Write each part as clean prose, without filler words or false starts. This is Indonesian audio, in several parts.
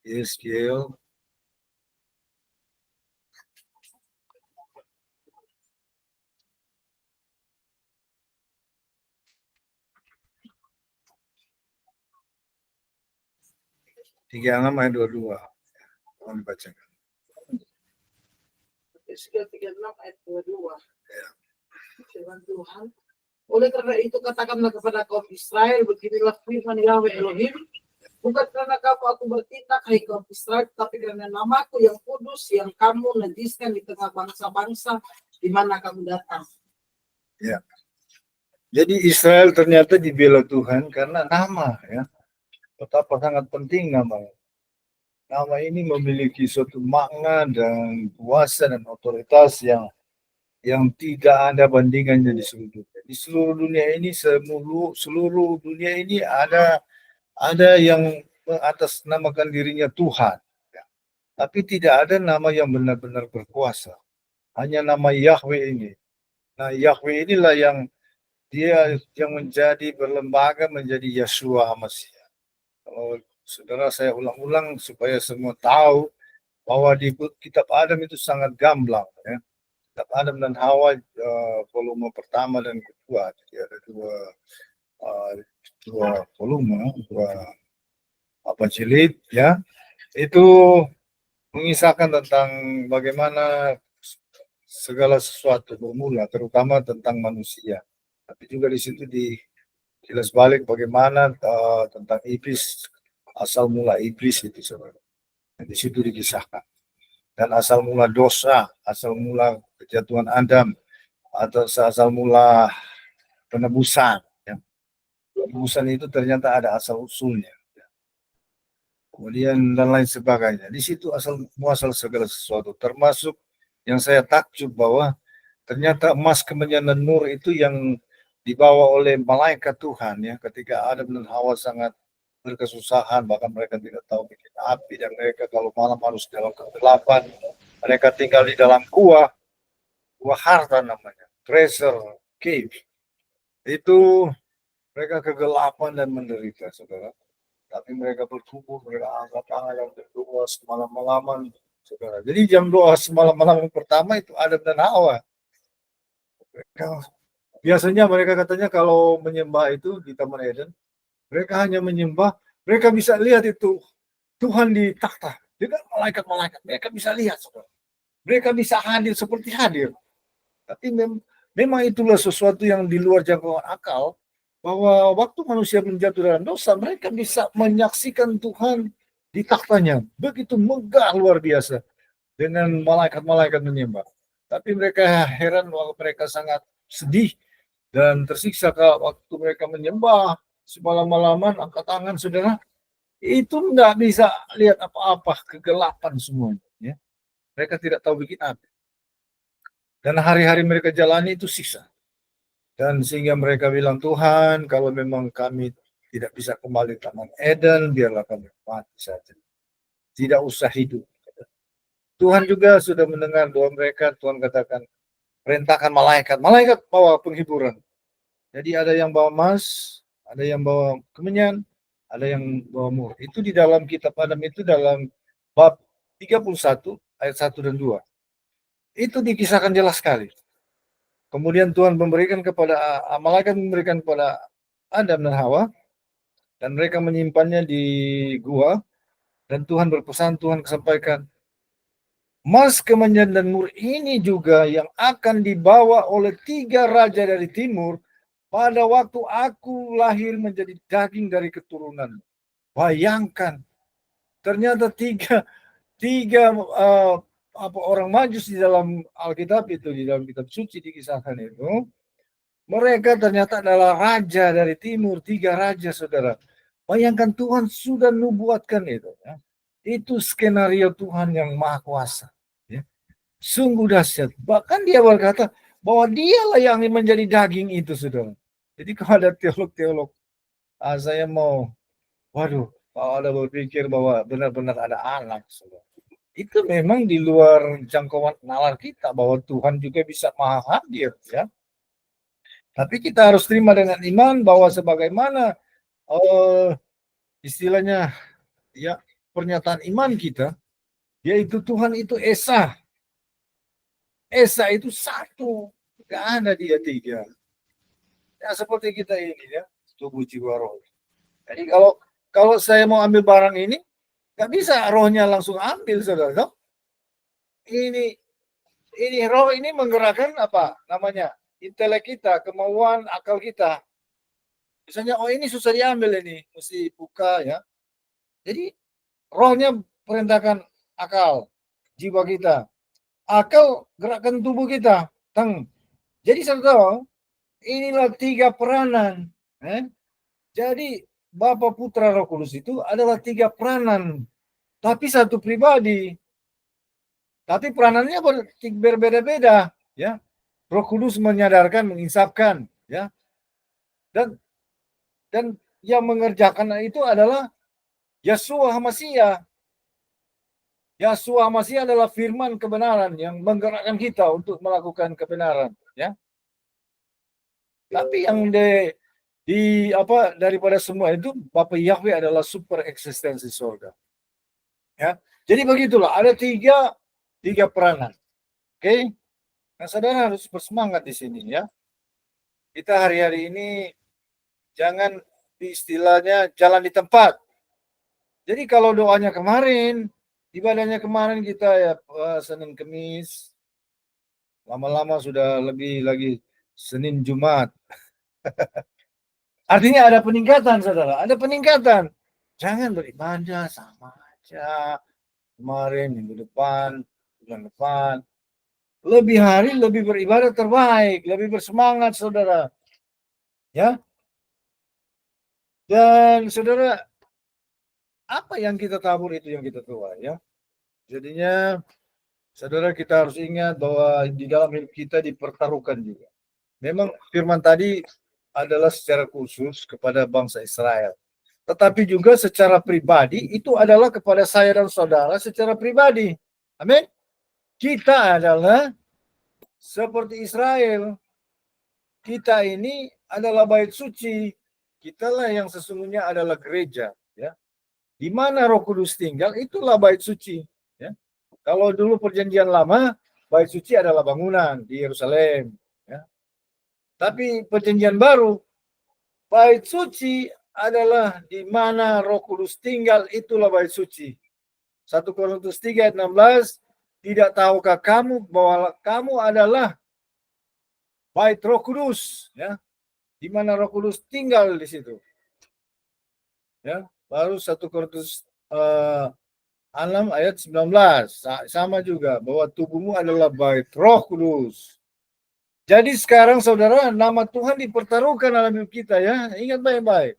Yeskiel. Tiga enam ayat 22. Tolong dibacakan. Yeskiel 36 ayat 22. Ya. Firman Tuhan. Oleh karena itu katakanlah kepada kaum Israel, beginilah firman Yahweh Elohim, bukan karena kamu aku bertindak, hai kaum Israel, tapi karena namaku yang kudus, yang kamu najiskan di tengah bangsa-bangsa di mana kamu datang. Ya. Jadi Israel ternyata dibela Tuhan karena nama, ya. Betapa sangat penting nama. Nama ini memiliki suatu makna dan kuasa dan otoritas yang tidak ada bandingannya di seluruh dunia. Di seluruh dunia ini, seluruh dunia ini ada yang mengatasnamakan dirinya Tuhan, ya. Tapi tidak ada nama yang benar-benar berkuasa. Hanya nama Yahweh ini. Nah, Yahweh inilah yang menjadi berlembaga menjadi Yeshua HaMashiach. Kalau saudara, saya ulang-ulang supaya semua tahu bahwa di kitab Adam itu sangat gamblang, ya. Kitab Adam dan Hawa, volume pertama dan kedua, jadi ada dua volume, jilid, ya. Itu mengisahkan tentang bagaimana segala sesuatu bermula, terutama tentang manusia. Tapi juga di situ dijelas balik bagaimana tentang iblis, asal mula iblis itu, saudara. Di situ dikisahkan. Dan asal mula dosa, asal mula kejatuhan Adam, atau asal mula penebusan. Ya. Penebusan itu ternyata ada asal usulnya. Ya. Kemudian dan lain sebagainya. Di situ muasal segala sesuatu. Termasuk yang saya takjub bahwa ternyata emas, kemenyan, dan nur itu yang dibawa oleh malaikat Tuhan, ya, ketika Adam dan Hawa sangat berkesusahan, bahkan mereka tidak tahu bikin api, dan mereka kalau malam harus dalam kegelapan. Mereka tinggal di dalam gua harta namanya, treasure cave. Itu mereka kegelapan dan menderita, saudara. Tapi mereka berkumpul, mereka angkat tangan dan berdoa semalam-malaman, saudara. Jadi jam doa semalam-malaman pertama itu Adam dan Hawa. Biasanya mereka katanya kalau menyembah itu di Taman Eden, mereka hanya menyembah, mereka bisa lihat itu Tuhan di takhta dengan malaikat-malaikat. Mereka bisa lihat, saudara. Mereka bisa hadir seperti hadir. Tapi memang itulah sesuatu yang di luar jangkauan akal, bahwa waktu manusia menjatuh dalam dosa, mereka bisa menyaksikan Tuhan di takhtanya. Begitu megah, luar biasa, dengan malaikat-malaikat menyembah. Tapi mereka heran, bahwa mereka sangat sedih dan tersiksa kalau waktu mereka menyembah semalam-malaman, angkat tangan, saudara, itu enggak bisa lihat apa-apa, kegelapan semuanya, ya. Mereka tidak tahu bikin apa. Dan hari-hari mereka jalani itu siksa. Dan sehingga mereka bilang, Tuhan, kalau memang kami tidak bisa kembali ke Taman Eden, biarlah kami mati saja. Tidak usah hidup. Tuhan juga sudah mendengar doa mereka. Tuhan katakan, perintahkan malaikat. Malaikat bawa penghiburan. Jadi ada yang bawa emas, ada yang bawa kemenyan, ada yang bawa mur. Itu di dalam kitab Adam itu, dalam bab 31 ayat 1 dan 2. Itu dikisahkan jelas sekali. Kemudian Tuhan memberikan kepada malaikat, memberikan kepada Adam dan Hawa, dan mereka menyimpannya di gua. Dan Tuhan berpesan, Tuhan sampaikan, emas, kemenyan, dan mur ini juga yang akan dibawa oleh 3 raja dari timur pada waktu aku lahir menjadi daging dari keturunan. Bayangkan, ternyata tiga orang Majus di dalam Alkitab itu, di dalam kitab suci dikisahkan itu, mereka ternyata adalah raja dari timur, 3 raja, saudara. Bayangkan, Tuhan sudah nubuatkan itu, ya. Itu skenario Tuhan yang maha kuasa, ya. Sungguh dahsyat. Bahkan dia berkata bahwa dialah yang menjadi daging itu, saudara. Jadi kalau ada teolog-teolog, saya mau, waduh, Kalau ada berpikir bahwa benar-benar ada anak, saudara, itu memang di luar jangkauan nalar kita, bahwa Tuhan juga bisa maha hadir, ya. Tapi kita harus terima dengan iman bahwa sebagaimana istilahnya, ya, pernyataan iman kita, yaitu Tuhan itu Esa. Esa itu satu, nggak ada dia tiga. Ya seperti kita ini, ya, tubuh jiwa roh. Jadi kalau saya mau ambil barang ini, nggak bisa rohnya langsung ambil, saudara. Ini roh ini menggerakkan apa namanya, intelek kita, kemauan, akal kita. Misalnya, oh ini susah diambil, ini mesti buka, ya. Jadi rohnya perintahkan akal, jiwa kita. Akal gerakkan tubuh kita. Jadi saudara, inilah tiga peranan. Jadi Bapa, Putra, Roh Kudus itu adalah tiga peranan, tapi satu pribadi. Tapi peranannya berbeda-beda, ya. Roh Kudus menyadarkan, menginsapkan, ya. Dan yang mengerjakan itu adalah Yeshua HaMashiach. Yeshua HaMashiach adalah firman kebenaran yang menggerakkan kita untuk melakukan kebenaran, ya. Tapi yang daripada semua itu, Bapa Yahweh adalah super eksistensi surga. Ya. Jadi begitulah, ada tiga peranan. Oke? Nah, saudara harus bersemangat di sini, ya. Kita hari-hari ini jangan istilahnya jalan di tempat. Jadi kalau doanya kemarin, ibadahnya kemarin kita ya Senin Kemis, lama-lama sudah lebih lagi Senin Jumat. Artinya ada peningkatan, saudara. Ada peningkatan. Jangan beribadah sama aja. Kemarin, minggu depan, bulan depan. Lebih hari, lebih beribadah terbaik. Lebih bersemangat, saudara. Ya. Dan saudara, apa yang kita tabur itu yang kita tuai, ya. Jadinya, saudara, kita harus ingat bahwa di dalam hidup kita dipertaruhkan juga. Memang firman tadi adalah secara khusus kepada bangsa Israel. Tetapi juga secara pribadi itu adalah kepada saya dan saudara secara pribadi. Amin. Kita adalah seperti Israel. Kita ini adalah bait suci. Kitalah yang sesungguhnya adalah gereja, ya. Di mana Roh Kudus tinggal, itulah bait suci, ya. Kalau dulu perjanjian lama, bait suci adalah bangunan di Yerusalem, ya. Tapi perjanjian baru, bait suci adalah di mana Roh Kudus tinggal, itulah bait suci. 1 Korintus 3 ayat 16, tidak tahukah kamu bahwa kamu adalah bait Roh Kudus, ya, di mana Roh Kudus tinggal di situ, ya. Baru 1 Korintus 6 ayat 19, sama juga bahwa tubuhmu adalah bait Roh Kudus. Jadi sekarang saudara, nama Tuhan dipertaruhkan dalam hidup kita, ya. Ingat baik-baik.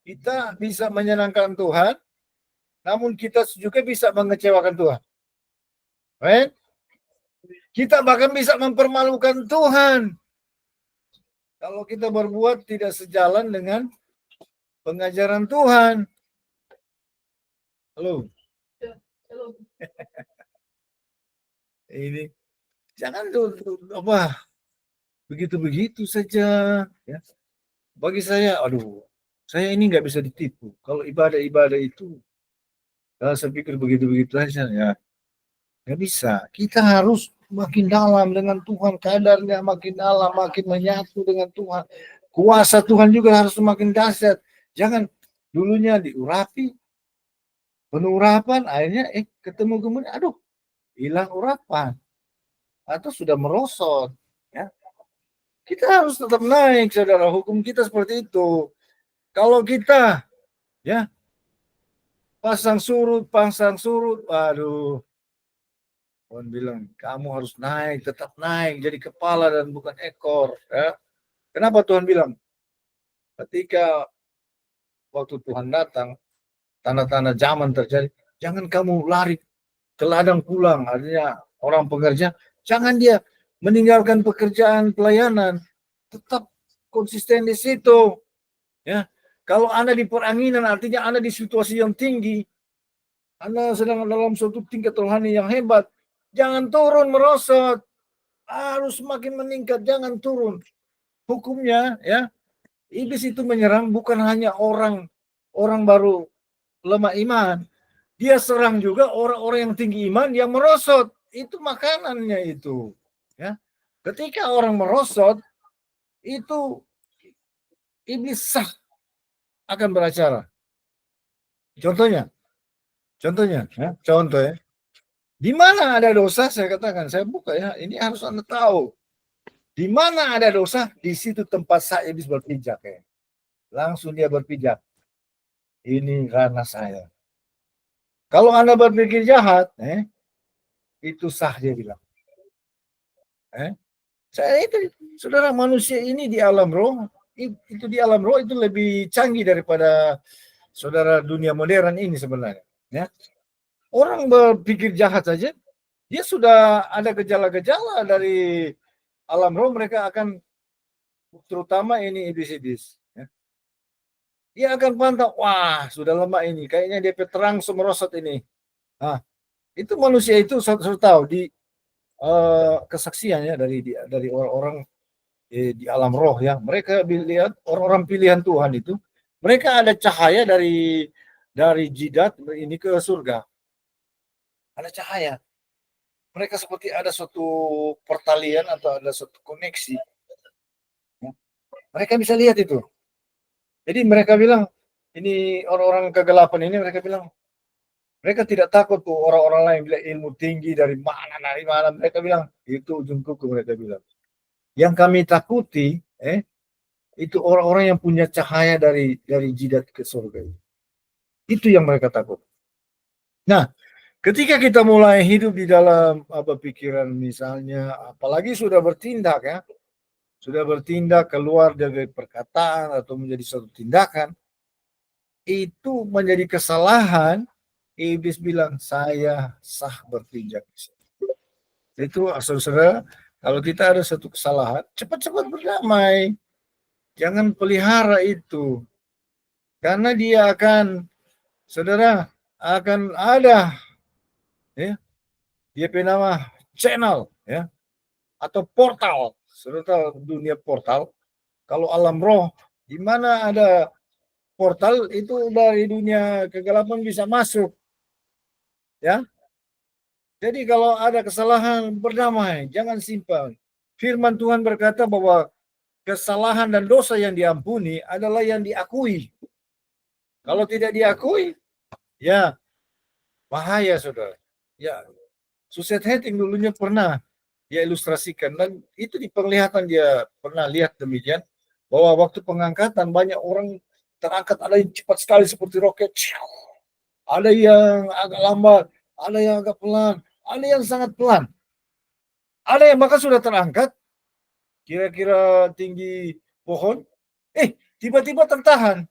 Kita bisa menyenangkan Tuhan, namun kita juga bisa mengecewakan Tuhan. Right? Kita bahkan bisa mempermalukan Tuhan kalau kita berbuat tidak sejalan dengan pengajaran Tuhan. Halo. Ini jangan begitu-begitu saja, ya. Bagi saya, saya ini nggak bisa ditipu. Kalau ibadah itu, saya pikir begitu-begitu saja, ya. Nggak bisa. Kita harus makin dalam dengan Tuhan, kadarnya makin dalam, makin menyatu dengan Tuhan. Kuasa Tuhan juga harus semakin dahsyat. Jangan dulunya diurapi, penuh urapan, akhirnya ketemu kemudian, hilang urapan. Atau sudah merosot, ya. Kita harus tetap naik, saudara. Hukum kita seperti itu. Kalau kita, ya, pasang surut, Tuhan bilang, kamu harus naik, tetap naik, jadi kepala dan bukan ekor, ya. Kenapa Tuhan bilang? Ketika waktu Tuhan datang, tanda-tanda zaman terjadi, jangan kamu lari ke ladang pulang, artinya orang pekerja, jangan dia meninggalkan pekerjaan pelayanan, tetap konsisten di situ, ya. Kalau Anda di peranginan, artinya Anda di situasi yang tinggi, Anda sedang dalam suatu tingkat rohani yang hebat, jangan turun merosot, harus semakin meningkat, jangan turun. Hukumnya ya, iblis itu menyerang bukan hanya orang baru lemah iman, dia serang juga orang-orang yang tinggi iman yang merosot. Itu makanannya itu. Ya. Ketika orang merosot, itu iblis sah akan beracara. Contohnya, ya, contoh ya. Di mana ada dosa, saya katakan, saya buka ya, ini harus Anda tahu. Di mana ada dosa, di situ tempat saya iblis berpijak ya. Langsung dia berpijak. Ini karena saya. Kalau Anda berpikir jahat, itu sah dia bilang. Saya itu, saudara, manusia ini di alam roh, itu di alam roh itu lebih canggih daripada saudara dunia modern ini sebenarnya. Ya. Orang berpikir jahat saja, dia sudah ada gejala-gejala dari alam roh, mereka akan, terutama ini iblis-iblis. Ya. Dia akan pantau, wah sudah lama ini, kayaknya dia terang semerosot ini. Nah, itu manusia itu sudah tahu di kesaksian ya dari orang-orang di alam roh ya, mereka lihat orang-orang pilihan Tuhan itu, mereka ada cahaya dari jidat ini ke surga, ada cahaya, mereka seperti ada suatu pertalian atau ada suatu koneksi, mereka bisa lihat itu. Jadi mereka bilang, ini orang-orang kegelapan ini, mereka bilang mereka tidak takut tuh orang-orang lain bilang ilmu tinggi dari mana, mereka bilang itu ujung kuku, mereka bilang yang kami takuti itu orang-orang yang punya cahaya dari jidat ke surga. Itu yang mereka takut. Nah, ketika kita mulai hidup di dalam pikiran misalnya, apalagi sudah bertindak ya, sudah bertindak keluar dari perkataan atau menjadi suatu tindakan, itu menjadi kesalahan, iblis bilang, saya sah berpijak. Itu saudara, kalau kita ada satu kesalahan, cepat-cepat berdamai. Jangan pelihara itu. Karena dia akan, saudara, akan ada ya, dia punya nama channel ya, atau portal, saudara, dunia portal. Kalau alam roh, di mana ada portal itu dari dunia kegelapan bisa masuk ya. Jadi kalau ada kesalahan, berdamai, jangan simpan. Firman Tuhan berkata bahwa kesalahan dan dosa yang diampuni adalah yang diakui. Kalau tidak diakui, ya bahaya saudara. Ya, Suset Hating dulunya pernah dia ilustrasikan, dan itu di penglihatan dia pernah lihat demikian, bahwa waktu pengangkatan banyak orang terangkat, ada yang cepat sekali seperti roket, ada yang agak lambat, ada yang agak pelan, ada yang sangat pelan, ada yang bahkan sudah terangkat kira-kira tinggi pohon, tiba-tiba tertahan.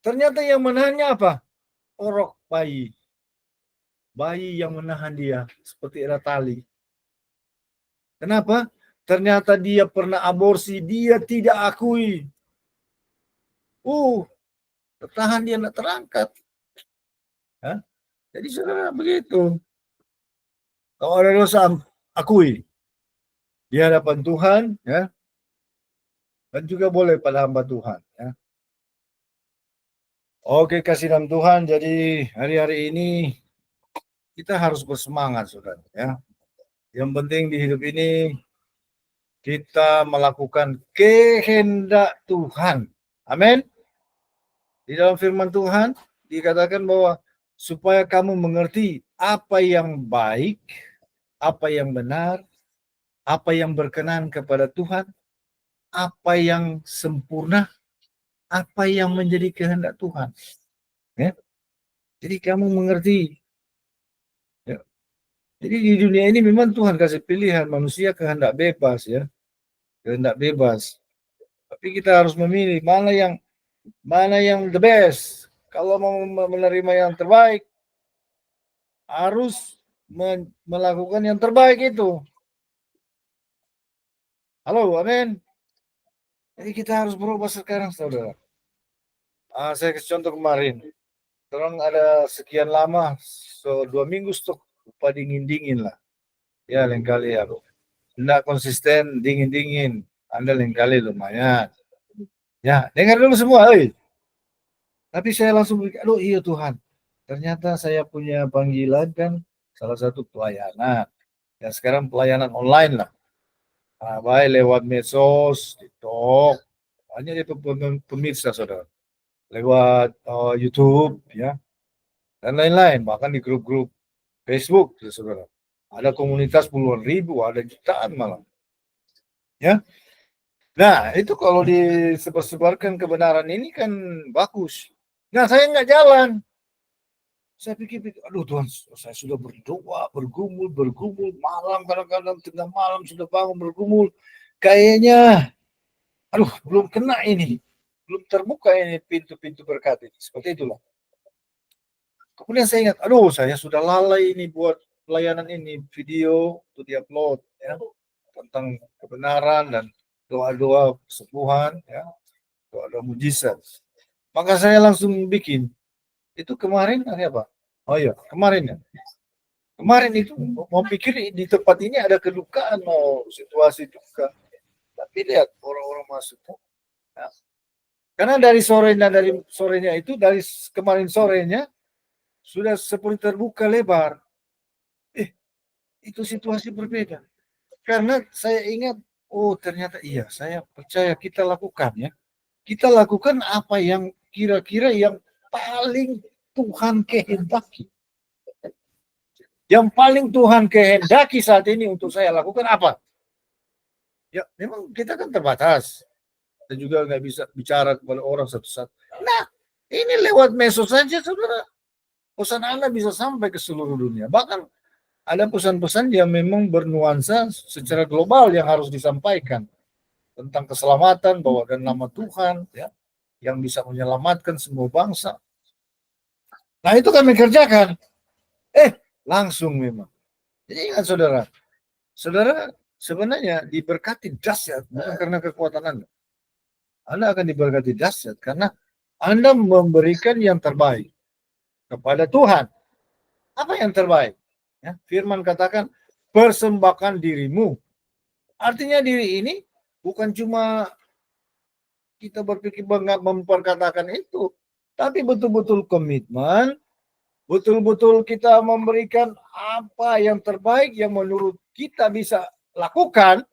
Ternyata yang menahannya apa? Orok bayi yang menahan dia seperti era tali. Kenapa? Ternyata dia pernah aborsi, dia tidak akui. Tertahan, dia tidak terangkat. Jadi saudara begitu. Kalau ada dosa, akui di hadapan Tuhan, ya, dan juga boleh pada hamba Tuhan. Ya. Oke, kasih dalam Tuhan. Jadi hari-hari ini kita harus bersemangat, saudara. Ya. Yang penting di hidup ini kita melakukan kehendak Tuhan. Amin. Di dalam firman Tuhan dikatakan bahwa supaya kamu mengerti apa yang baik, apa yang benar, apa yang berkenan kepada Tuhan, apa yang sempurna, apa yang menjadi kehendak Tuhan. Ya. Jadi kamu mengerti. Ya. Jadi di dunia ini memang Tuhan kasih pilihan manusia kehendak bebas ya, kehendak bebas. Tapi kita harus memilih mana yang the best. Kalau mau menerima yang terbaik, harus melakukan yang terbaik itu. Halo, amin. Jadi kita harus berubah sekarang, saudara. Saya kasih contoh kemarin. Terang ada sekian lama, 2 minggu stok upah dingin-dingin lah. Ya, lain kali ya. Tidak konsisten, dingin-dingin. Anda lain kali lumayan. Ya, dengar dulu semua. Tapi saya langsung berpikir, aduh iya Tuhan. Ternyata saya punya panggilan kan, salah satu pelayanan. Dan sekarang pelayanan online lah. Baik lewat medsos, TikTok. Banyak itu pemirsa, saudara. Lewat YouTube, ya. Dan lain-lain. Bahkan di grup-grup Facebook, ya, saudara. Ada komunitas puluhan ribu, ada jutaan malah. Ya. Nah, itu kalau disebar-sebarkan kebenaran ini kan bagus. Nah, saya nggak jalan. Saya pikir, aduh Tuhan, saya sudah berdoa, bergumul, malam kadang-kadang tengah malam sudah bangun bergumul. Kayaknya, aduh, belum kena ini. Belum terbuka ini pintu-pintu berkat ini. Seperti itulah. Kemudian saya ingat, aduh saya sudah lalai ini buat pelayanan ini, video untuk diupload ya, tentang kebenaran dan doa-doa kesembuhan ya, doa-doa mujizat. Maka saya langsung bikin. Itu kemarin hari apa? Oh iya, kemarin ya. Kemarin itu mau pikir di tempat ini ada kedukaan, mau situasi duka. Tapi lihat orang-orang masuk. Ya. Karena dari sorenya itu, dari kemarin sorenya sudah seperti terbuka lebar. Itu situasi berbeda. Karena saya ingat, oh ternyata iya, saya percaya kita lakukan ya. Kita lakukan apa yang kira-kira yang paling Tuhan kehendaki. Yang paling Tuhan kehendaki saat ini untuk saya lakukan apa? Ya, memang kita kan terbatas. Kita juga nggak bisa bicara kepada orang satu-satu. Nah, ini lewat medsos saja, saudara. Pesan Anda bisa sampai ke seluruh dunia. Bahkan ada pesan-pesan yang memang bernuansa secara global yang harus disampaikan tentang keselamatan, bahwa dan nama Tuhan ya, yang bisa menyelamatkan semua bangsa. Nah, itu kami kerjakan. Langsung memang. Jadi ingat saudara, saudara sebenarnya diberkati dahsyat bukan karena kekuatan Anda. Anda akan diberkati dahsyat karena Anda memberikan yang terbaik kepada Tuhan. Apa yang terbaik? Ya, Firman katakan, persembahkan dirimu. Artinya diri ini bukan cuma kita berpikir memperkatakan itu, tapi betul-betul komitmen, betul-betul kita memberikan apa yang terbaik yang menurut kita bisa lakukan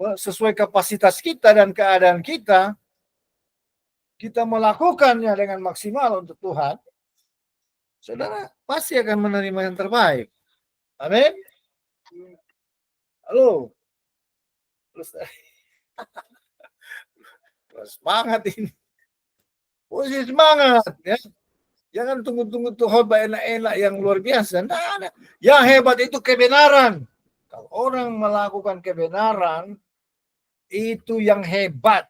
sesuai kapasitas kita dan keadaan kita. Kita melakukannya dengan maksimal untuk Tuhan, saudara pasti akan menerima yang terbaik. Amin. Halo. Terus semangat ini. Posisi semangat ya. Jangan tunggu-tunggu tuh khotbah enak-enak yang luar biasa. Nah, yang hebat itu kebenaran. Kalau orang melakukan kebenaran, itu yang hebat.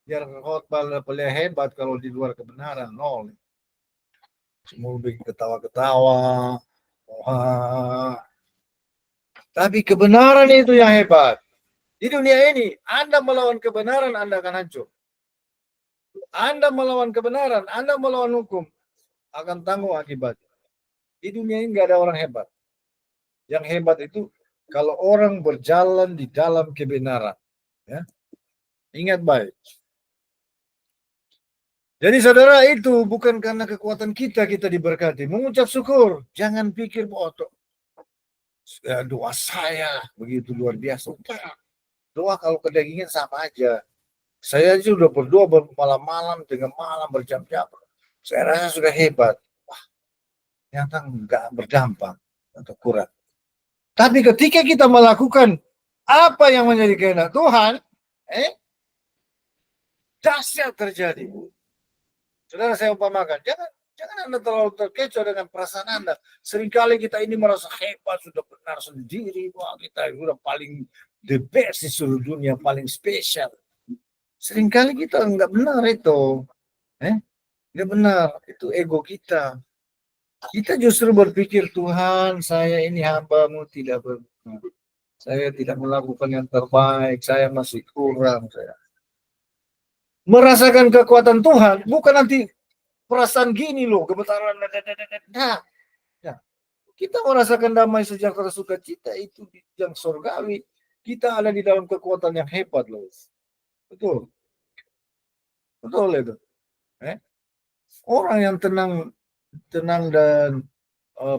Biar khotbah boleh hebat kalau di luar kebenaran, nol. Semua bikin ketawa-ketawa. Tapi kebenaran itu yang hebat. Di dunia ini, Anda melawan kebenaran, Anda akan hancur. Anda melawan kebenaran, Anda melawan hukum, akan tanggung akibat. Di dunia ini nggak ada orang hebat. Yang hebat itu kalau orang berjalan di dalam kebenaran. Ya. Ingat baik. Jadi saudara, itu bukan karena kekuatan kita diberkati. Mengucap syukur. Jangan pikir bahwa doa saya begitu luar biasa. Doa kalau kedagingan sama aja. Saya sudah berdoa malam-malam, tengah malam, berjam-jam. Saya rasa sudah hebat. Wah, ternyata enggak berdampak atau kurang. Tapi ketika kita melakukan apa yang menjadi kehendak Tuhan, dahsyat terjadi. Saudara, saya umpamakan, jangan Anda terlalu terkecoh dengan perasaan Anda. Seringkali kita ini merasa hebat, sudah benar sendiri, wah kita sudah paling the best di seluruh dunia, paling spesial. Seringkali kita enggak benar itu. Enggak benar, itu ego kita. Kita justru berpikir, Tuhan, saya ini hamba-Mu tidak benar. Saya tidak melakukan yang terbaik, saya masih kurang. merasakan kekuatan Tuhan, bukan nanti perasaan gini loh, gemetaran. Nah, nah, kita merasakan damai sejahtera sukacita itu yang surgawi. Kita ada di dalam kekuatan yang hebat loh. Betul, betul itu. Orang yang tenang, tenang dan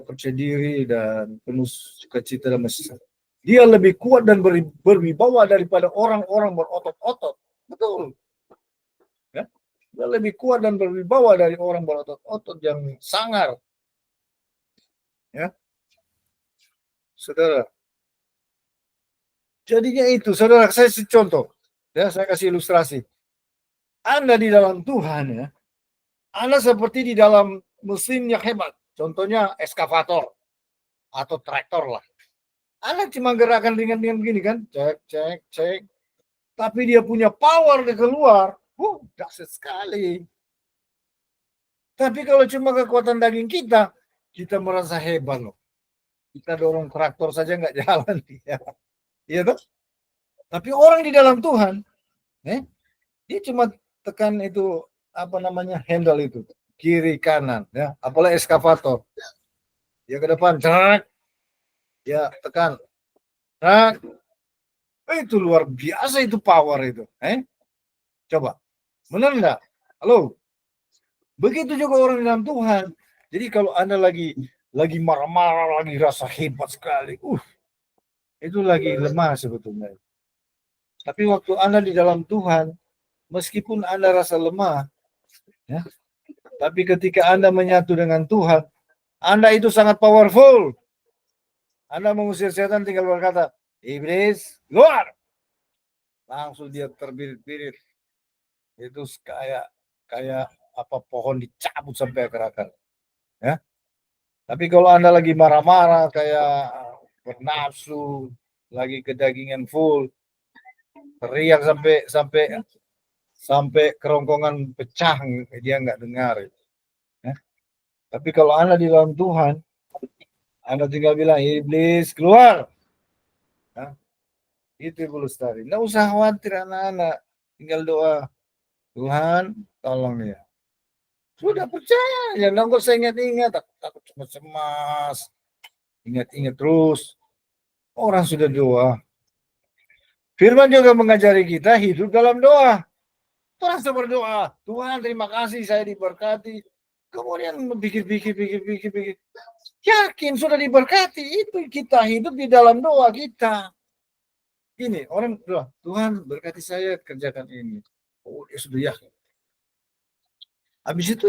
percaya diri dan penuh sukacita dan mesra, dia lebih kuat dan berwibawa daripada orang-orang berotot-otot. Betul. Ya? Dia lebih kuat dan berwibawa dari orang berotot-otot yang sangar. Ya, saudara. Jadinya itu, saudara, saya kasih contoh. Ya, saya kasih ilustrasi. Anda di dalam Tuhan, ya, Anda seperti di dalam mesin yang hebat. Contohnya eskavator atau traktor lah. Anda cuma gerakan ringan-ringan begini kan, cek, cek, cek. Tapi dia punya power di keluar, dahsyat sekali. Tapi kalau cuma kekuatan daging kita merasa hebat loh. Kita dorong traktor saja nggak jalan. Iya toh? Tapi orang di dalam Tuhan, dia cuma tekan itu apa namanya handle itu kiri kanan, ya. Apalagi eskavator, ya ke depan, cerak, ya tekan, cerak. Itu luar biasa itu power itu, Coba, benar enggak? Halo, begitu juga orang di dalam Tuhan. Jadi kalau Anda lagi marah-marah, lagi rasa hebat sekali, itu lagi lemah sebetulnya. Tapi waktu Anda di dalam Tuhan, meskipun Anda rasa lemah, ya, tapi ketika Anda menyatu dengan Tuhan, Anda itu sangat powerful. Anda mengusir setan tinggal berkata, iblis, keluar. Langsung dia terbirit-birit. Itu kayak apa pohon dicabut sampai akar-akar. Ya. Tapi kalau Anda lagi marah-marah, kayak bernafsu, lagi kedagingan full, teriak sampai kerongkongan pecah, dia nggak dengar. Ya. Tapi kalau Anda di dalam Tuhan, Anda tinggal bilang, iblis keluar. Ya. Itu Ibu Lestari. Nggak usah khawatir anak-anak, tinggal doa, Tuhan tolong ya. Sudah percaya, ya nggak usah ingat-ingat, takut cemas-cemas, ingat-ingat terus. Orang sudah doa. Firman juga mengajari kita hidup dalam doa. Terus berdoa, Tuhan terima kasih saya diberkati. Kemudian pikir. Yakin sudah diberkati, itu kita hidup di dalam doa kita. Gini, orang doa, Tuhan berkati saya kerjakan ini. Oh, dia sudah yakin. Habis itu,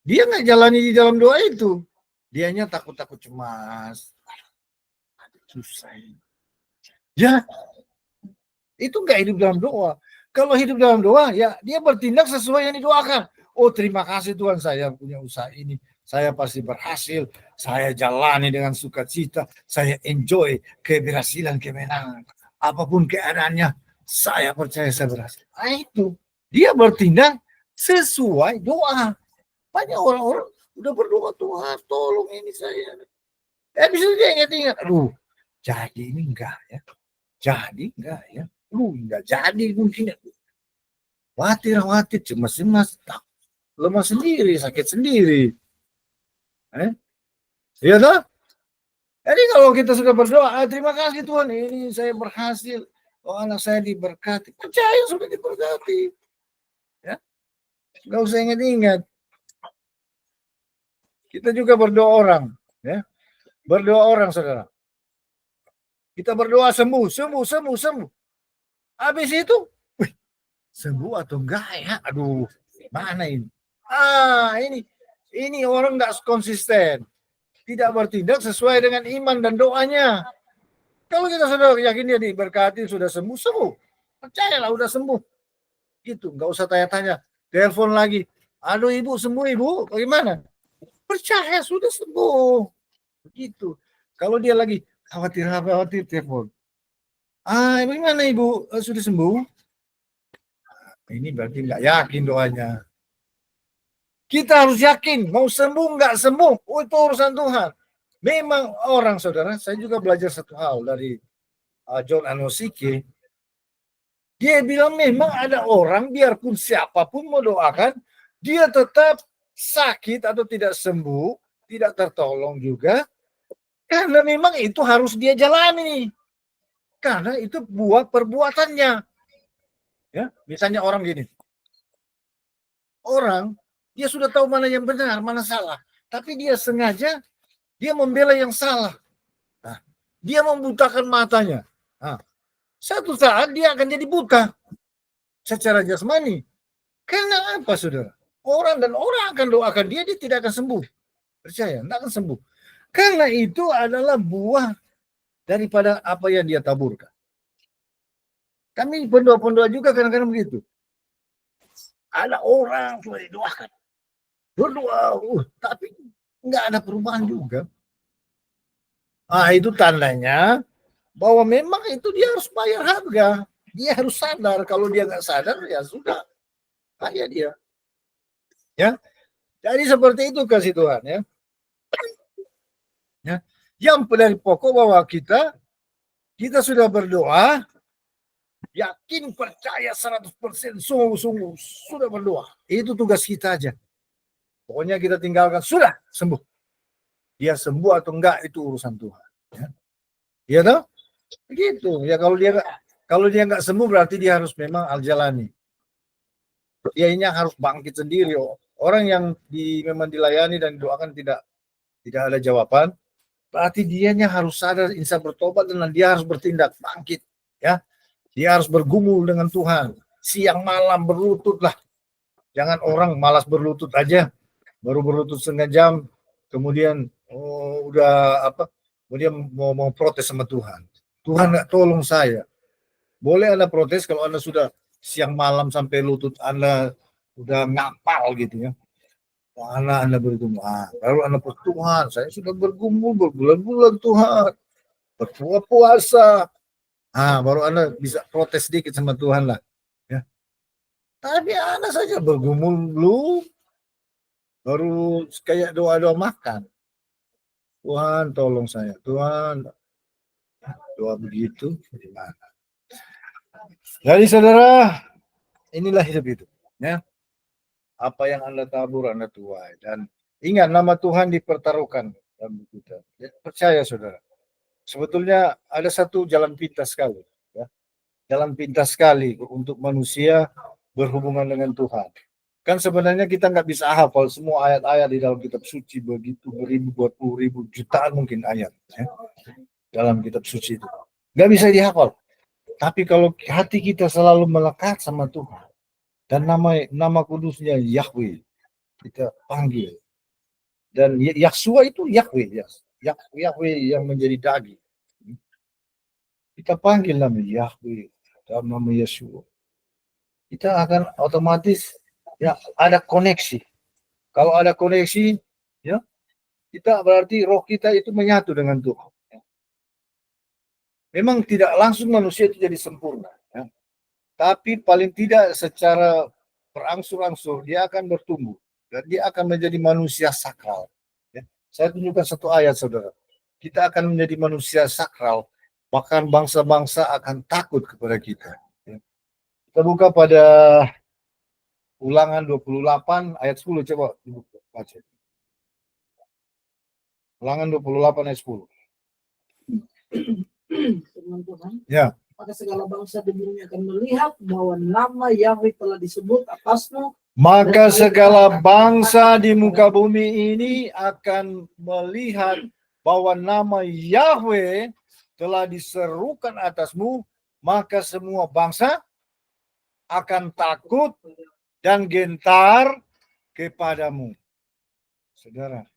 dia nggak jalani di dalam doa itu. Dianya takut-takut cemas. Susah. Ya, itu nggak hidup dalam doa. Kalau hidup dalam doa, ya dia bertindak sesuai yang didoakan. Oh, terima kasih Tuhan, saya punya usaha ini. Saya pasti berhasil. Saya jalani dengan sukacita. Saya enjoy keberhasilan, kemenangan. Apapun keadaannya, saya percaya saya berhasil. Nah, itu. Dia bertindak sesuai doa. Banyak orang-orang udah berdoa, Tuhan tolong ini saya. Bisa dia ingat-ingat. Aduh, jadi ini enggak ya. Jadi enggak ya. Enggak jadi mungkin. Khawatir, cemas, lemah sendiri, sakit sendiri. Iya toh? Jadi kalau kita sudah berdoa, terima kasih Tuhan, ini saya berhasil. Oh, anak saya diberkati. Percaya sudah diberkati. Ya. Enggak usah ingat-ingat. Kita juga berdoa orang, ya. Berdoa orang, saudara. Kita berdoa sembuh. Habis itu, sembuh atau enggak ya? Aduh, mana ini? Ini orang enggak konsisten. Tidak bertindak sesuai dengan iman dan doanya. Kalau kita sudah yakin dia diberkati, sudah sembuh. Percayalah, udah sembuh. Gitu, enggak usah tanya-tanya. Telepon lagi. Aduh, Ibu, sembuh, Ibu. Bagaimana? Percaya, sudah sembuh. Begitu. Kalau dia lagi khawatir, telepon. Bagaimana Ibu? Sudah sembuh? Ini berarti nggak yakin doanya. Kita harus yakin, mau sembuh nggak sembuh, itu urusan Tuhan. Memang orang, saudara, saya juga belajar satu hal dari John Anosike. Dia bilang memang ada orang biarpun siapapun mau doakan, dia tetap sakit atau tidak sembuh, tidak tertolong juga, karena memang itu harus dia jalani. Karena itu buat perbuatannya. Ya, misalnya orang gini, orang dia sudah tahu mana yang benar, mana salah, tapi dia sengaja dia membela yang salah. Nah, dia membutakan matanya. Nah, satu saat dia akan jadi buta secara jasmani. Karena apa, saudara? Orang akan doakan dia, dia tidak akan sembuh. Percaya, tidak akan sembuh. Karena itu adalah buah daripada apa yang dia taburkan. Kami pendoa-pendoa juga kadang-kadang begitu. Ada orang sudah didoakan. Berdoa, tapi nggak ada perubahan juga. Ah, itu tandanya bahwa memang itu dia harus bayar harga. Dia harus sadar. Kalau dia nggak sadar, ya sudah. Kaya dia. Ya, jadi seperti itu kasih Tuhan ya. Ya. Yang dari pokok bahwa kita sudah berdoa, yakin, percaya 100%, sungguh-sungguh sudah berdoa. Itu tugas kita aja. Pokoknya kita tinggalkan, sudah sembuh. Dia sembuh atau enggak itu urusan Tuhan. Ya, ya toh? Begitu. Ya kalau dia nggak sembuh berarti dia harus memang aljalani. Dia ini harus bangkit sendiri. Orang yang memang dilayani dan doakan tidak ada jawaban, berarti dianya harus sadar, insan bertobat, dan dia harus bertindak bangkit. Ya, dia harus bergumul dengan Tuhan. Siang malam berlutut lah. Jangan orang malas berlutut aja, baru berlutut setengah jam, kemudian udah apa? Kemudian mau protes sama Tuhan. Tuhan nggak tolong saya. Boleh Anda protes kalau Anda sudah siang malam sampai lutut Anda udah ngapal gitu ya. Mana Anda bergumul? Lalu Anda Tuhan, saya sudah bergumul berbulan-bulan Tuhan, berpuasa. Baru Anda bisa protes sedikit sama Tuhan lah. Ya. Tapi Anda saja bergumul dulu, baru kayak doa-doa makan. Tuhan tolong saya, Tuhan doa begitu gimana? Jadi saudara, inilah hidup itu. Ya. Apa yang Anda tabur, Anda tuai. Dan ingat, nama Tuhan dipertaruhkan dalam kita. Ya, percaya saudara. Sebetulnya ada satu jalan pintas sekali. Ya. Jalan pintas sekali untuk manusia berhubungan dengan Tuhan. Kan sebenarnya kita nggak bisa hafal semua ayat-ayat di dalam kitab suci, begitu beribu, 20.000, jutaan mungkin ayat. Ya, dalam kitab suci itu. Nggak bisa dihafal. Tapi kalau hati kita selalu melekat sama Tuhan, dan nama kudusnya Yahweh, kita panggil. Dan Yahshua itu Yahweh, Yahweh yang menjadi daging. Kita panggil nama Yahweh, dalam nama Yeshua. Kita akan otomatis ya ada koneksi. Kalau ada koneksi, ya kita berarti roh kita itu menyatu dengan Tuhan. Memang tidak langsung manusia itu jadi sempurna, ya. Tapi paling tidak secara berangsur-angsur dia akan bertumbuh dan dia akan menjadi manusia sakral. Ya. Saya tunjukkan satu ayat, saudara. Kita akan menjadi manusia sakral, bahkan bangsa-bangsa akan takut kepada kita. Ya. Kita buka pada Ulangan 28 ayat 10, coba baca. Ulangan 28 ayat 10. Teman-teman. Ya. Maka segala bangsa di bumi akan melihat bahwa nama Yahweh telah disebut atasmu. Maka segala bangsa di muka bumi ini akan melihat bahwa nama Yahweh telah diserukan atasmu, maka semua bangsa akan takut dan gentar kepadamu. Saudara,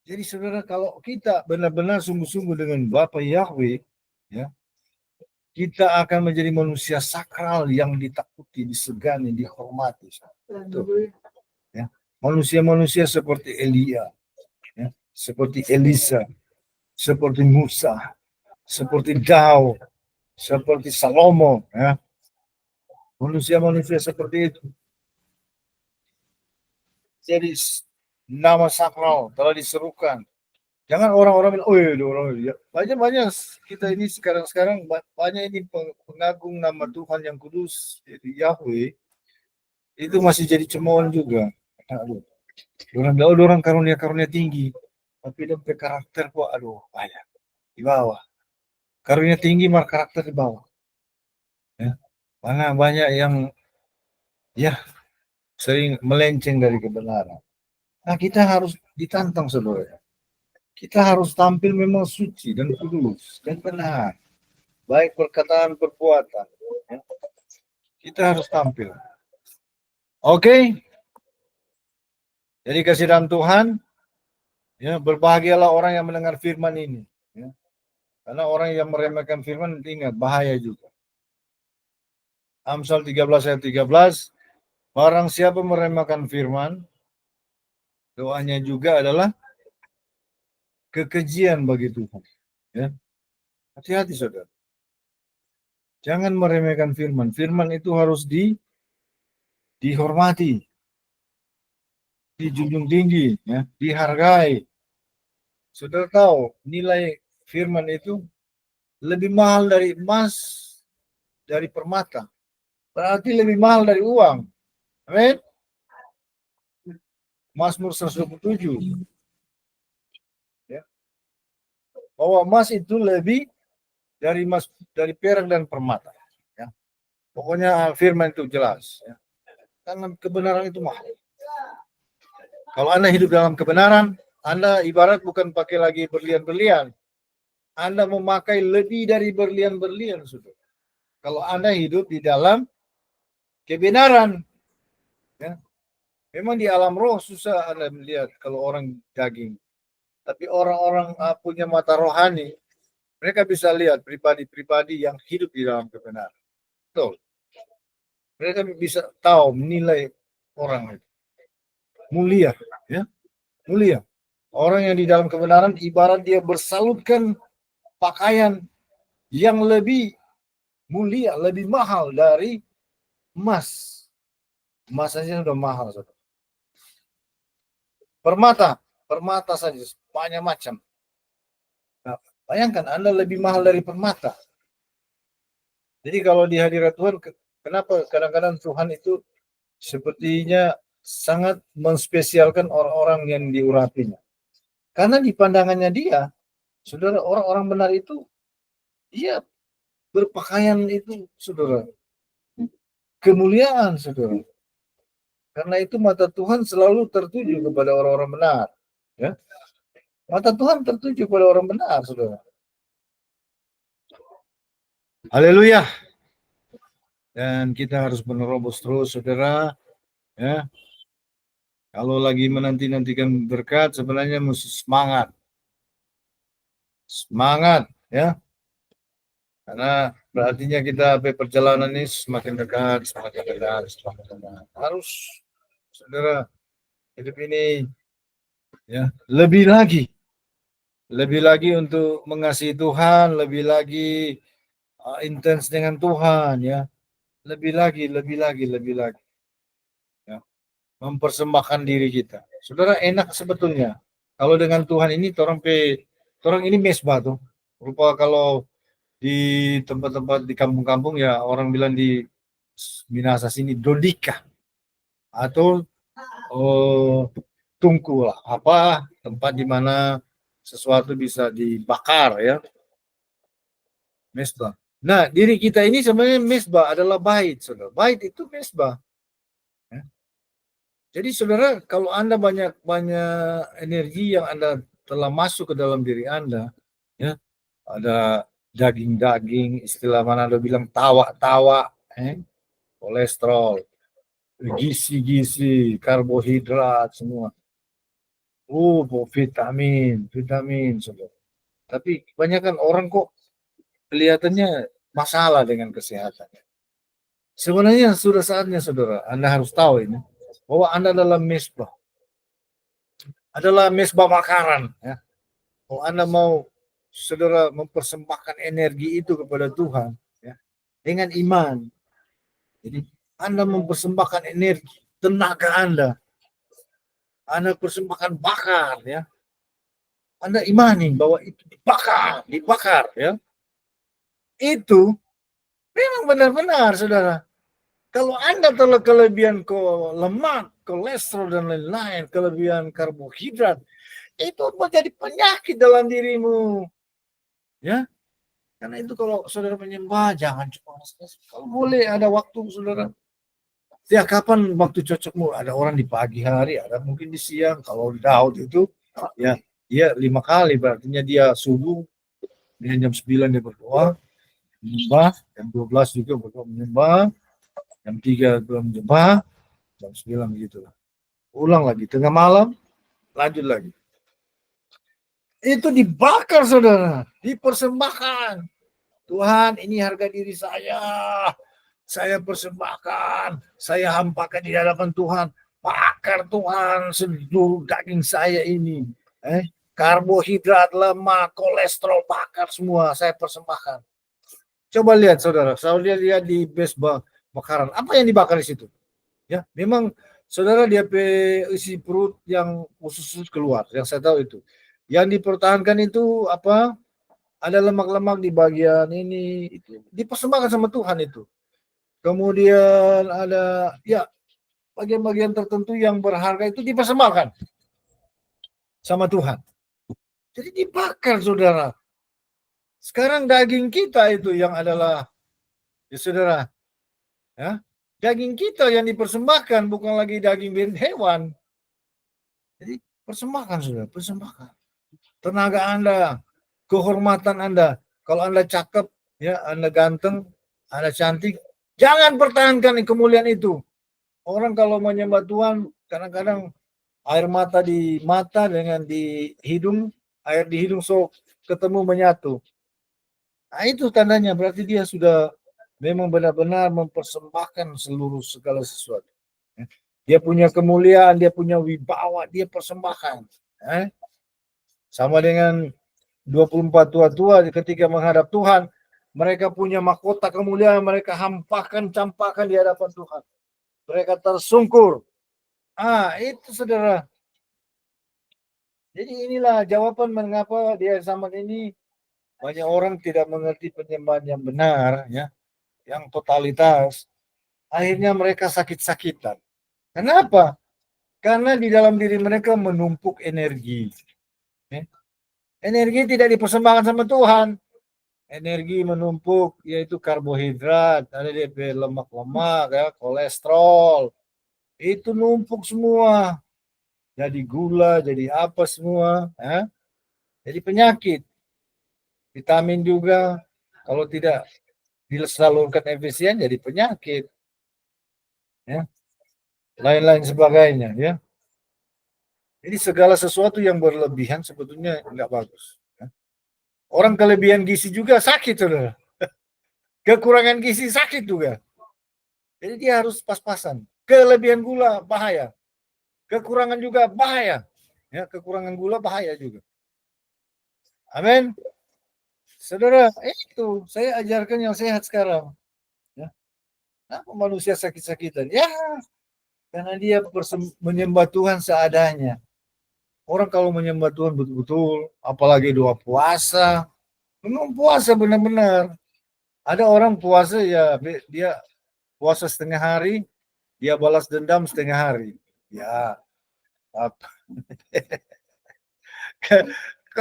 jadi saudara, kalau kita benar-benar sungguh-sungguh dengan Bapa Yahweh, ya, kita akan menjadi manusia sakral yang ditakuti, disegani, dihormati. Tuh. Ya. Manusia-manusia seperti Elia, ya, seperti Elisa, seperti Musa, seperti Daud, seperti Salomo, ya. Manusia-manusia seperti itu. Jadi nama sakral telah diserukan Jangan orang-orang bilang, oh ya, orang ya. Banyak kita ini sekarang banyak ini pengagung nama Tuhan yang kudus, yaitu Yahweh, itu masih jadi cemooh juga. Aduh, orang bilang, oh, orang karunia tinggi, tapi dia punya karakter kok, aduh, banyak di bawah. Karunia tinggi, mar karakter di bawah. Ya. Mana banyak yang ya sering melenceng dari kebenaran. Nah, kita harus ditantang, saudara. Kita harus tampil memang suci dan kudus dan benar, baik perkataan perbuatan. Ya. Kita harus tampil. Oke. Jadi kasih dalam Tuhan, ya berbahagialah orang yang mendengar firman ini. Ya. Karena orang yang meremehkan firman, ingat bahaya juga. Amsal 13 ayat 13, barang siapa meremehkan firman, doanya juga adalah kekejian bagi Tuhan. Ya. Hati-hati, saudara. Jangan meremehkan firman. Firman itu harus dihormati, dijunjung tinggi, ya, dihargai. Saudara tahu nilai firman itu lebih mahal dari emas, dari permata. Berarti lebih mahal dari uang. Amin. Mazmur 127. Ya. Bahwa emas itu lebih dari emas, dari perak dan permata. Ya. Pokoknya firman itu jelas. Ya. Karena kebenaran itu mahal. Kalau Anda hidup dalam kebenaran, Anda ibarat bukan pakai lagi berlian-berlian. Anda memakai lebih dari berlian-berlian, saudara. Kalau Anda hidup di dalam kebenaran. Ya. Memang di alam roh susah Anda melihat kalau orang daging. Tapi orang-orang punya mata rohani, mereka bisa lihat pribadi-pribadi yang hidup di dalam kebenaran. Betul. Mereka bisa tahu menilai orang itu. Mulia, ya. Mulia. Orang yang di dalam kebenaran ibarat dia bersalutkan pakaian yang lebih mulia, lebih mahal dari emas. Emas saja sudah mahal, saudara. Permata saja banyak macam. Nah, bayangkan Anda lebih mahal dari permata. Jadi kalau di hadirat Tuhan, kenapa kadang-kadang Tuhan itu sepertinya sangat menspesialkan orang-orang yang diurapinya. Karena di pandangannya dia, saudara, orang-orang benar itu, dia berpakaian itu, saudara, kemuliaan, saudara. Karena itu mata Tuhan selalu tertuju kepada orang-orang benar. Ya. Mata Tuhan tertuju kepada orang benar, saudara. Haleluya. Dan kita harus menerobos terus, saudara. Ya. Kalau lagi menanti-nantikan berkat, sebenarnya mesti semangat. Semangat, ya. Karena berartinya kita perjalanan ini semakin dekat, semakin dekat, semakin dekat. Harus, saudara, hidup ini ya lebih lagi untuk mengasihi Tuhan, lebih lagi intens dengan Tuhan, ya, lebih lagi, ya, mempersembahkan diri kita. Saudara, enak sebetulnya kalau dengan Tuhan ini, orang ini mesbah tuh. Rupa kalau di tempat-tempat di kampung-kampung ya orang bilang di Minasa sini dodika atau tungku lah, apa tempat di mana sesuatu bisa dibakar, ya, mesbah. Nah, diri kita ini sebenarnya mesbah adalah bait, saudara. Bait itu mesbah. Ya. Jadi saudara, kalau Anda banyak energi yang Anda telah masuk ke dalam diri Anda, ya, ada daging-daging, istilah mana Anda bilang tawa-tawa, kolesterol, gizi-gizi, karbohidrat semua. Vitamin, saudara. Tapi kebanyakan orang kok kelihatannya masalah dengan kesehatannya. Sebenarnya sudah saatnya, saudara, Anda harus tahu ini, bahwa Anda adalah mesbah makanan. Ya. Kalau Anda mau, saudara, mempersembahkan energi itu kepada Tuhan, ya, dengan iman. Jadi Anda mempersembahkan energi, tenaga Anda persembahkan bakar, ya, Anda imani bahwa itu dibakar ya. Itu memang benar-benar saudara. Kalau Anda telah kelebihan lemak, kolesterol dan lain-lain, kelebihan karbohidrat, itu menjadi penyakit dalam dirimu. Ya, karena itu kalau saudara menyembah, jangan cuma kalau boleh ada waktu saudara. Ya kapan waktu cocokmu? Ada orang di pagi hari, ada mungkin di siang. Kalau Daud itu, ya dia 5 kali, berarti dia subuh, dia jam 9 dia berdoa, menyembah, jam 12 juga berdoa menyembah, jam 3 belum menyembah, jam 9 begitu. Ulang lagi, tengah malam, lanjut lagi. Itu dibakar saudara, dipersembahkan. Tuhan, ini harga diri saya persembahkan, saya hampakan di hadapan Tuhan, bakar Tuhan seluruh daging saya ini, karbohidrat, lemak, kolesterol, bakar semua, saya persembahkan. Coba lihat saudara, saya lihat di base bakaran, apa yang dibakar di situ? Ya, memang saudara dia isi perut yang khusus keluar, yang saya tahu itu. Yang dipertahankan itu apa? Ada lemak-lemak di bagian ini, itu dipersembahkan sama Tuhan itu. Kemudian ada ya bagian-bagian tertentu yang berharga itu dipersembahkan sama Tuhan. Jadi dibakar saudara. Sekarang daging kita itu yang adalah ya saudara, ya daging kita yang dipersembahkan bukan lagi daging hewan. Jadi persembahkan saudara, persembahkan. Tenaga Anda, kehormatan Anda. Kalau Anda cakep, ya Anda ganteng, Anda cantik, jangan pertahankan kemuliaan itu. Orang kalau menyembah Tuhan, kadang-kadang air mata di mata dengan di hidung, air di hidung ketemu menyatu. Nah itu tandanya, berarti dia sudah memang benar-benar mempersembahkan seluruh segala sesuatu. Dia punya kemuliaan, dia punya wibawa, dia persembahkan. Sama dengan 24 tua-tua ketika menghadap Tuhan, mereka punya mahkota kemuliaan, mereka campakkan di hadapan Tuhan. Mereka tersungkur. Itu saudara. Jadi inilah jawaban mengapa di zaman ini banyak orang tidak mengerti penyembahan yang benar, ya, yang totalitas. Akhirnya mereka sakit-sakitan. Kenapa? Karena di dalam diri mereka menumpuk energi. Energi tidak dipersembahkan sama Tuhan. Energi menumpuk, yaitu karbohidrat, ada DP lemak-lemak, ya, kolesterol. Itu numpuk semua. Jadi gula, jadi apa semua. Ya. Jadi penyakit. Vitamin juga, kalau tidak disalurkan efisien, jadi penyakit. Ya. Lain-lain sebagainya. Ya. Jadi segala sesuatu yang berlebihan sebetulnya nggak bagus. Ya. Orang kelebihan gizi juga sakit, saudara. Kekurangan gizi sakit juga. Jadi dia harus pas-pasan. Kelebihan gula bahaya. Kekurangan juga bahaya. Ya, kekurangan gula bahaya juga. Amin. Saudara, itu saya ajarkan yang sehat sekarang. Ya. Kenapa manusia sakit-sakitan? Ya, karena dia menyembah Tuhan seadanya. Orang kalau menyembah Tuhan betul-betul, apalagi doa puasa, memang puasa benar-benar. Ada orang puasa ya dia puasa setengah hari, dia balas dendam setengah hari. Ya, apa?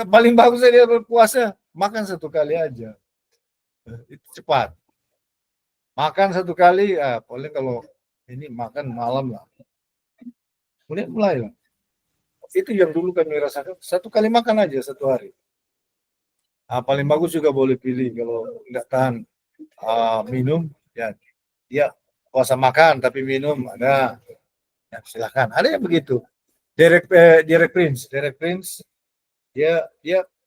Paling bagus dia berpuasa makan 1 kali aja, itu cepat. Makan 1 kali, paling kalau ini makan malam lah. Kemudian mulai lah. Itu yang dulu kami rasakan, 1 kali makan aja 1 hari. Paling bagus juga boleh pilih kalau nggak tahan minum, ya dia puasa makan tapi minum ada, ya silakan. Ada yang begitu. Derek Prince, dia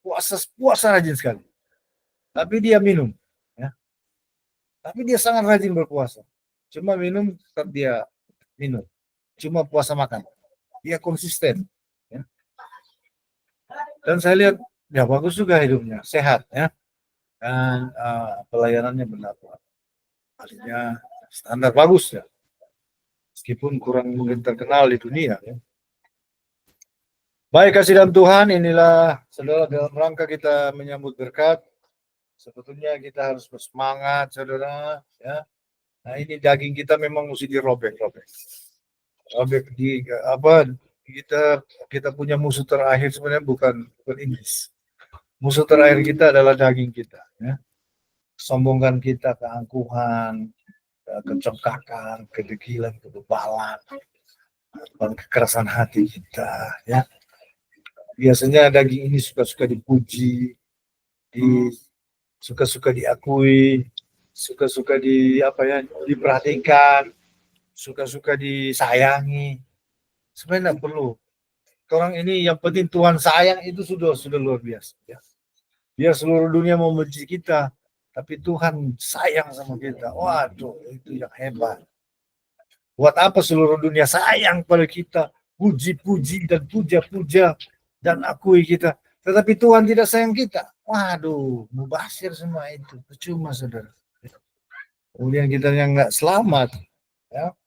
puasa rajin sekali, tapi dia minum, ya. Tapi dia sangat rajin berpuasa. Cuma minum tetap dia minum. Cuma puasa makan. Dia konsisten. Ya. Dan saya lihat ya bagus juga hidupnya, sehat ya. Dan pelayanannya benar. Artinya standar bagus ya. Meskipun kurang mungkin terkenal di dunia ya. Baik, kasih dalam Tuhan, inilah saudara dalam rangka kita menyambut berkat. Sebetulnya kita harus bersemangat, saudara. Ya. Nah, ini daging kita memang mesti dirobek-robek. Robek di apa? Kita punya musuh terakhir sebenarnya bukan iblis. Musuh terakhir kita adalah daging kita. Ya. Sombongan kita, keangkuhan, kecongkakan, kedegilan, kebebalan, kekerasan hati kita. Ya. Biasanya daging ini suka-suka dipuji, suka-suka diakui, suka-suka diperhatikan, suka-suka disayangi. Sebenarnya tidak perlu. Orang ini yang penting Tuhan sayang itu sudah luar biasa. Ya. Biar seluruh dunia mau membenci kita, tapi Tuhan sayang sama kita. Waduh, itu yang hebat. Buat apa seluruh dunia sayang pada kita, puji-puji dan puja-puja dan akui kita, tetapi Tuhan tidak sayang kita. Waduh, mubazir semua itu, percuma saudara. Kemudian kita yang nggak selamat. Ya.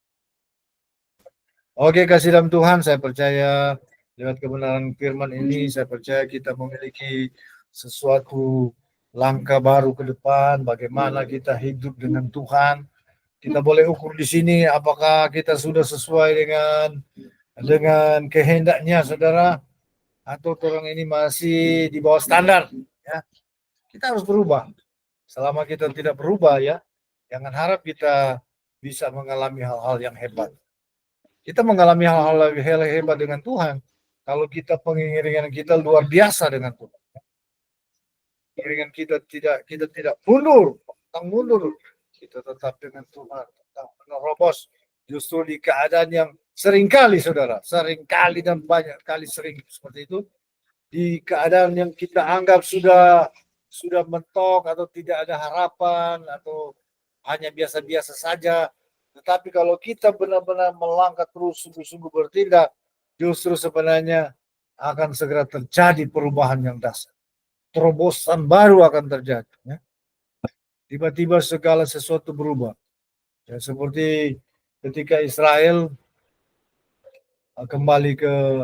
Oke, kasih dalam Tuhan, saya percaya lewat kebenaran firman ini, saya percaya kita memiliki sesuatu langkah baru ke depan, bagaimana kita hidup dengan Tuhan. Kita boleh ukur di sini apakah kita sudah sesuai dengan kehendaknya, saudara, atau orang ini masih di bawah standar. Ya. Kita harus berubah. Selama kita tidak berubah, ya, jangan harap kita bisa mengalami hal-hal yang hebat. Kita mengalami hal-hal yang hebat dengan Tuhan kalau kita pengiringan kita luar biasa dengan Tuhan. Pengiringan kita tidak mundur, kita tetap dengan Tuhan, tetap menerobos justru di keadaan yang seringkali, saudara, seringkali dan banyak kali sering seperti itu, di keadaan yang kita anggap sudah mentok atau tidak ada harapan atau hanya biasa-biasa saja. Tetapi kalau kita benar-benar melangkah terus, sungguh-sungguh bertindak, justru sebenarnya akan segera terjadi perubahan yang dasar. Terobosan baru akan terjadi. Ya. Tiba-tiba segala sesuatu berubah. Ya, seperti ketika Israel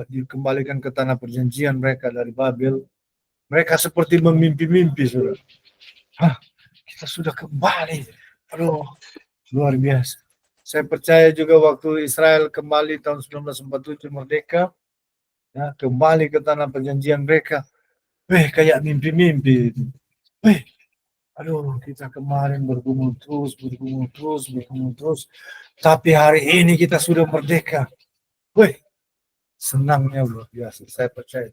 dikembalikan ke tanah perjanjian mereka dari Babel, mereka seperti memimpi-mimpi, saudara. Kita sudah kembali. Aduh, luar biasa. Saya percaya juga waktu Israel kembali tahun 1947 merdeka, ya, kembali ke tanah perjanjian mereka, kayak mimpi-mimpi. Aduh, kita kemarin bergumul terus, tapi hari ini kita sudah merdeka. Senangnya luar biasa, saya percaya.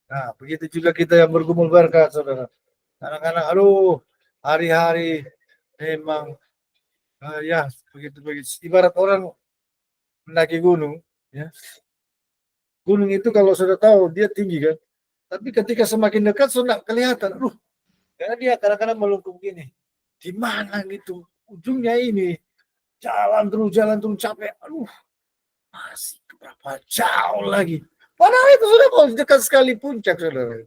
Nah, begitu juga kita yang bergumul berkat, saudara. Kadang-kadang, aduh, hari-hari memang ya begitu. Ibarat orang mendaki gunung, ya. Gunung itu kalau sudah tahu dia tinggi kan, tapi ketika semakin dekat sudah kelihatan, karena dia kadang-kadang melengkung gini. Di mana gitu ujungnya ini? Jalan terus capek. Masih berapa jauh lagi? Padahal itu sudah mau dekat sekali puncak, saudara.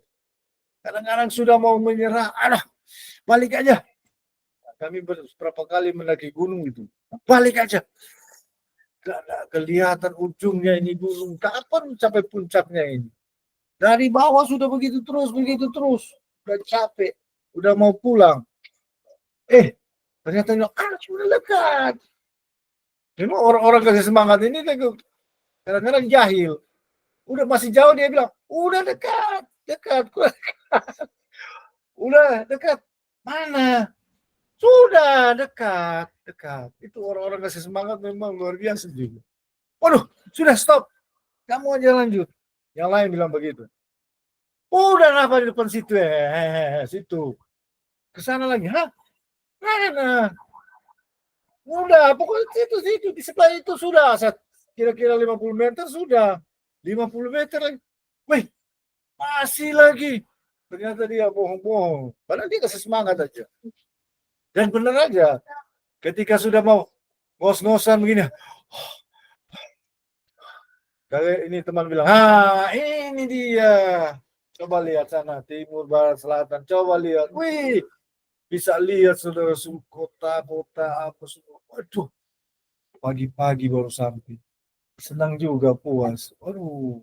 Kadang-kadang sudah mau menyerah, balik aja. Kami berapa kali mendaki gunung itu, balik aja. Gak ada kelihatan ujungnya ini gunung. Kapan mencapai puncaknya ini? Dari bawah sudah begitu terus. Udah capek, udah mau pulang. Ternyata sudah dekat. Memang orang-orang kasih semangat ini kadang-kadang jahil. Udah masih jauh dia bilang, udah dekat. Udah dekat. Mana? Sudah dekat. Itu orang-orang kasih semangat memang luar biasa juga. Waduh, sudah stop. Kamu aja lanjut. Yang lain bilang begitu. Udah apa di depan situ situ. Kesana lagi, mana? Udah, pokoknya situ di sebelah itu sudah. Kira-kira 50 meter sudah. 50 meter lagi. Masih lagi. Ternyata dia bohong-bohong. Padahal dia kasih semangat aja. Dan benar aja, ketika sudah mau ngos-ngosan begini, kayak ini teman bilang, ini dia. Coba lihat sana, timur, barat, selatan. Coba lihat. Bisa lihat saudara, kota apa semua. Waduh, pagi-pagi baru sampai. Senang juga, puas. Waduh.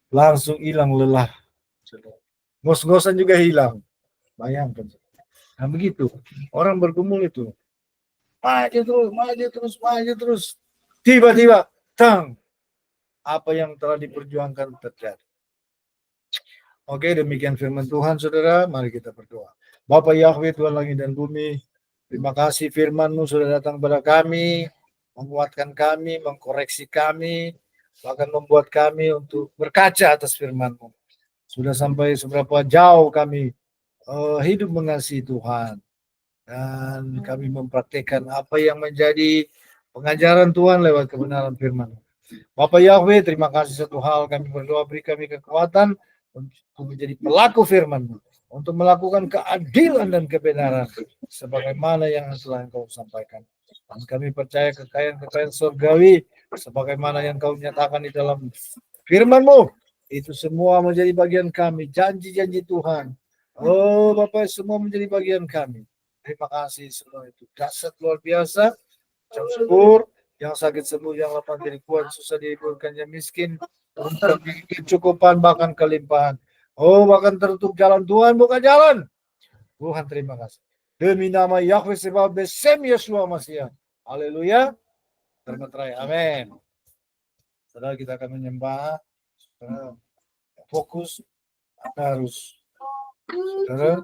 langsung hilang lelah. Ngos-ngosan juga hilang. Bayangkan. Nah begitu, orang bergumul itu. Maju terus. Tiba-tiba, tang, apa yang telah diperjuangkan terjadi. Oke, demikian firman Tuhan, saudara. Mari kita berdoa. Bapa Yahweh, Tuhan langit dan bumi, terima kasih firman-Mu sudah datang kepada kami, menguatkan kami, mengkoreksi kami, bahkan membuat kami untuk berkaca atas firman-Mu. Sudah sampai seberapa jauh kami hidup mengasihi Tuhan. Dan kami mempraktikkan apa yang menjadi pengajaran Tuhan lewat kebenaran firman. Bapak Yahweh, terima kasih satu hal, kami berdoa beri kami kekuatan untuk menjadi pelaku firman, untuk melakukan keadilan dan kebenaran sebagaimana yang telah Engkau sampaikan. Dan kami percaya kekayaan-kekayaan surgawi sebagaimana yang Kau nyatakan di dalam firman-Mu, itu semua menjadi bagian kami, janji-janji Tuhan. Oh Bapak, semua menjadi bagian kami. Terima kasih semua itu dahsyat luar biasa. Ucap syukur, yang sakit sembuh, yang lapar jadi kuat, susah dihiburkan, yang miskin kecukupan bahkan kelimpahan. Oh bahkan tertutup jalan, Tuhan buka jalan. Tuhan terima kasih. Demi nama Yahweh sebab besem Yeshua Mashiach. Haleluya. Termeterai. Amin. Saudara kita akan menyembah. Fokus. Anda harus. Saudara